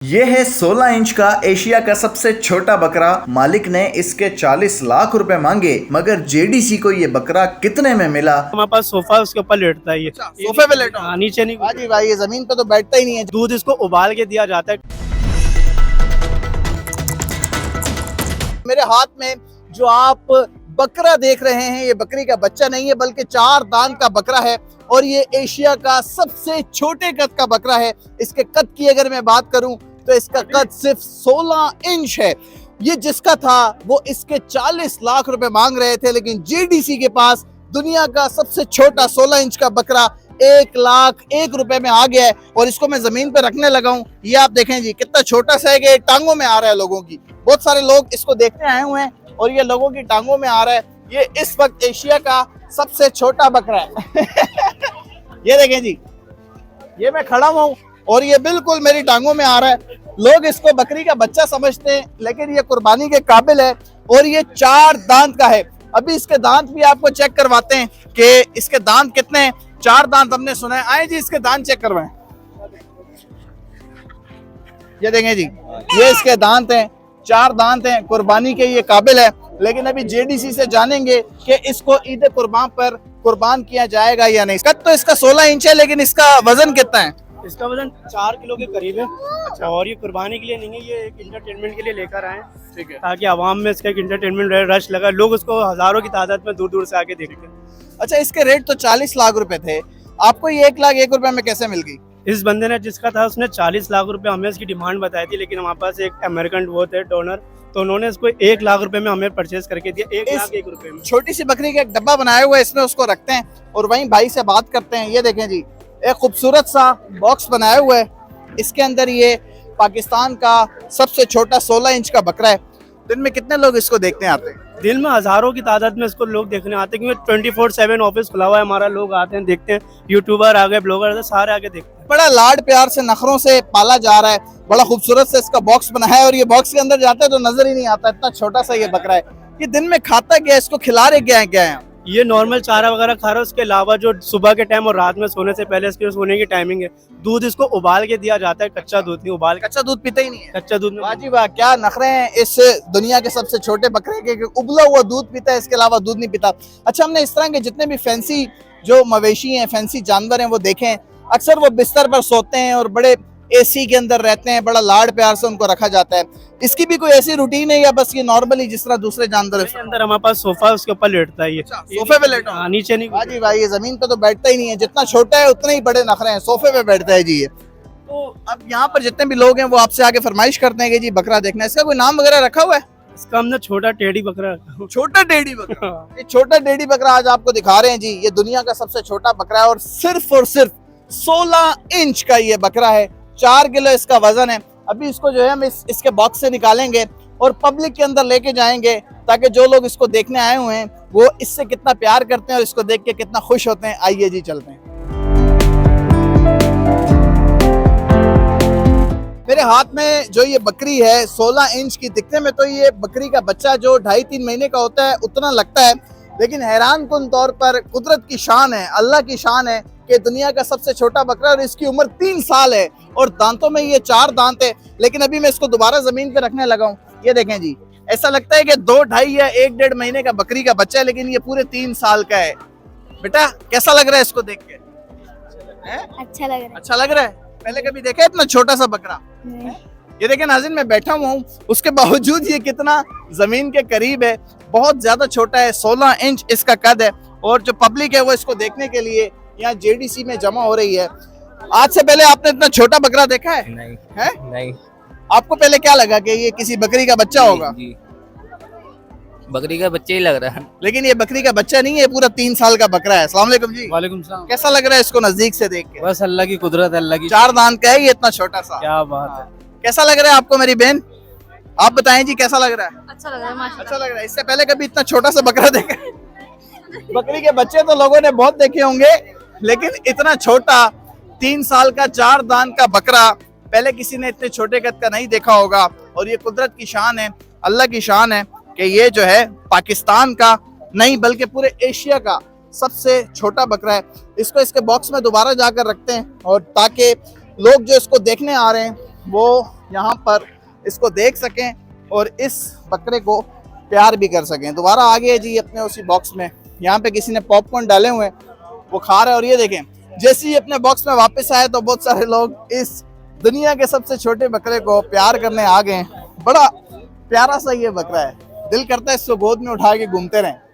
ये है 16 इंच का एशिया का सबसे छोटा बकरा। मालिक ने इसके 40 लाख रुपए मांगे, मगर जेडीसी को ये बकरा कितने में मिला? हमारे पास सोफा है, उसके ऊपर लेटता है ये। सोफे पे लेटा? हाँ, नीचे नहीं। हाँ जी भाई, ये जमीन पे तो बैठता ही नहीं है। दूध इसको उबाल के दिया जाता है। मेरे हाथ में जो आप बकरा देख रहे हैं, ये बकरी का बच्चा नहीं है बल्कि 4 दांत का बकरा है और ये एशिया का सबसे छोटे कद का बकरा है। इसके कद की अगर मैं बात करूं तो इसका कद सिर्फ 16 इंच है। ये जिसका था वो इसके 40 लाख रुपए मांग रहे थे, लेकिन जेडीसी के पास दुनिया का सबसे छोटा 16 इंच का बकरा 1,01,000 रुपए में आ गया है। और इसको मैं जमीन पे रखने लगा हूँ। ये आप देखें जी, कितना छोटा सा है कि टांगों में आ रहा है लोगों की। बहुत सारे लोग इसको देखने आए हुए हैं और ये लोगों की टांगों में आ रहा है। ये इस वक्त एशिया का सबसे छोटा बकरा है। ये देखें जी, ये मैं खड़ा हूँ और ये बिल्कुल मेरी टांगों में आ रहा है। लोग इसको बकरी का बच्चा समझते हैं, लेकिन ये कुर्बानी के काबिल है। और ये 4 दांत का है। अभी इसके दांत भी आपको चेक करवाते हैं कि इसके दांत कितने हैं। 4 दांत हमने सुना है। आए जी, इसके दांत चेक करवाएं। ये देखें जी, ये इसके दांत हैं, 4 दांत हैं। कुर्बानी के ये काबिल है। लेकिन अभी जेडीसी से जानेंगे कि इसको ईद कुर्बान पर कुर्बान किया जाएगा या नहीं। कद तो इसका 16 इंच है, लेकिन इसका वजन कितना है? इसका वजन 4 किलो के करीब है। और ये कुर्बानी के लिए नहीं है, ये एक इंटरटेनमेंट के लिए लेकर आए। ठीक है, ताकि आवाम में इसका एक इंटरटेनमेंट रश लगा, लोग उसको हजारों की तादाद में दूर दूर से आके देखते हैं। अच्छा, इसके रेट तो 40 लाख रुपए थे, आपको ये 1,01,000 रुपए में कैसे मिल गई? इस बंदे ने जिसका था उसने 40 लाख रुपए हमें इसकी डिमांड बताई थी, लेकिन हमारे पास एक अमेरिकन वो थे डोनर, तो उन्होंने इसको 1 लाख रुपए में हमें परचेज करके दिया। 1,01,000 रुपए में। छोटी सी बकरी का एक डब्बा बनाया हुआ है, इसमें उसको रखते हैं और वहीं भाई से बात करते हैं। ये देखें जी, एक खूबसूरत सा बॉक्स बनाया हुआ है। इसके अंदर ये पाकिस्तान का सबसे छोटा 16 इंच का बकरा है। दिन में कितने लोग इसको देखने आते हैं? दिन में हजारों की तादाद में इसको लोग देखने आते हैं, क्योंकि 24/7 ऑफिस खुला हुआ है हमारा। लोग आते हैं, देखते हैं। यूट्यूबर आ गए, ब्लॉगर आते, सारे आके देखते हैं। बड़ा लाड प्यार से नखरों से पाला जा रहा है। बड़ा खूबसूरत से इसका बॉक्स बना है और ये बॉक्स के अंदर जाता है तो नजर ही नहीं आता, इतना छोटा सा ये बकरा है। ये दिन में खाता क्या है, इसको खिला रहे क्या है? ये नॉर्मल चारा वगैरह खा रहा है। उसके अलावा जो सुबह के टाइम और रात में सोने से पहले इसके सोने की टाइमिंग है, दूध इसको उबाल के दिया जाता है। कच्चा दूध नहीं, उबाल। कच्चा दूध पीता ही नहीं है? कच्चा दूध में। वाह जी वाह, क्या नखरे हैं इस दुनिया के सबसे छोटे बकरे के, उबला हुआ दूध पीता है, इसके अलावा दूध नहीं पीता। अच्छा, हमने इस तरह के जितने भी फैंसी जो मवेशी हैं, फैंसी जानवर हैं, वो देखें। अक्सर वो बिस्तर पर सोते हैं और बड़े एसी के अंदर रहते हैं, बड़ा लाड प्यार से उनको रखा जाता है। इसकी भी कोई ऐसी रूटीन है या बस ये नॉर्मली जिस तरह दूसरे जानवर इसके अंदर हमारे पास सोफा है, उसके ऊपर लेटता है ये। सोफे पे लेटा? हाँ, नीचे नहीं। हाँ जी भाई, ये जमीन पे तो बैठता ही नहीं है। जितना छोटा है उतने ही बड़े नखरे हैं, सोफे पे बैठता है जी ये। तो अब यहाँ पर जितने भी लोग हैं वो आपसे आके फरमाइश करते हैं कि जी बकरा देखना है। इसका कोई नाम वगैरह रखा हुआ है? इसका हमने छोटा टेढ़ी बकरा रखा। छोटा टेढ़ी बकरा? ये छोटा टेढ़ी बकरा आज आपको दिखा रहे हैं जी। ये दुनिया का सबसे छोटा बकरा है और सिर्फ 16 इंच का ये बकरा है। 4 किलो इसका वजन है। अभी इसको जो है हम इसके बॉक्स से निकालेंगे और पब्लिक के अंदर लेके जाएंगे, ताकि जो लोग इसको देखने आए हुए हैं वो इससे कितना प्यार करते हैं और इसको देख के कितना खुश होते हैं। आइए जी, चलते हैं। मेरे हाथ में जो ये बकरी है 16 इंच की, दिखने में तो ये बकरी का बच्चा जो 2.5-3 महीने का होता है उतना लगता है, लेकिन हैरान कुन तौर पर कुदरत की शान है, अल्लाह की शान है कि दुनिया का सबसे छोटा बकरा और इसकी उम्र 3 साल है और दांतों में ये 4 दांत है। लेकिन अभी मैं इसको दोबारा जमीन पे रखने लगा हूँ। ये देखें जी, ऐसा लगता है कि 2, 2.5 या 1-1.5 महीने का बकरी का बच्चा है, लेकिन ये पूरे 3 साल का है। बेटा, कैसा लग रहा है इसको देख के? अच्छा लग रहा अच्छा लग रहा है? पहले कभी देखा है इतना छोटा सा बकरा? है। ये देखें नाज़रीन, मैं बैठा हुआ हूँ, उसके बावजूद ये कितना जमीन के करीब है। बहुत ज्यादा छोटा है, 16 इंच इसका कद है। और जो पब्लिक है वो इसको देखने के लिए यहाँ जेडीसी में जमा हो रही है। आज से पहले आपने इतना छोटा बकरा देखा है? नहीं है? नहीं। आपको पहले क्या लगा कि ये किसी बकरी का बच्चा होगा? जी, बकरी का बच्चा ही लग रहा है। लेकिन ये बकरी का बच्चा नहीं है, पूरा 3 साल का बकरा है। अस्सलाम वालेकुम जी। वालेकुम सलाम। कैसा लग रहा है इसको नजदीक से देख के? बस अल्लाह की कुदरत, अल्लाह की। 4 दांत का है ये, इतना छोटा सा। क्या बात है। कैसा लग रहा है आपको मेरी बहन? आप बताएं जी, कैसा लग रहा है? अच्छा लग रहा है माशाल्लाह। अच्छा लग रहा है। इससे पहले कभी इतना छोटा सा बकरा देखा है? बकरी के बच्चे तो लोगों ने बहुत देखे होंगे, लेकिन इतना छोटा 3 साल का 4 दांत का बकरा पहले किसी ने इतने छोटे कद का नहीं देखा होगा। और ये कुदरत की शान है, अल्लाह की शान है कि ये जो है पाकिस्तान का नहीं बल्कि पूरे एशिया का सबसे छोटा बकरा है। इसको इसके बॉक्स में दोबारा जाकर रखते हैं और ताकि लोग जो इसको देखने आ रहे हैं वो यहाँ पर इसको देख सकें और इस बकरे को प्यार भी कर सकें। दोबारा आ गए जी अपने उसी बॉक्स में। यहाँ पे किसी ने पॉपकॉर्न डाले हुए हैं, वो खा रहे हैं। और ये देखें, जैसे ही अपने बॉक्स में वापस आए तो बहुत सारे लोग इस दुनिया के सबसे छोटे बकरे को प्यार करने आ गए हैं। बड़ा प्यारा सा ये बकरा है, दिल करता है इसको गोद में उठा के घूमते रहें।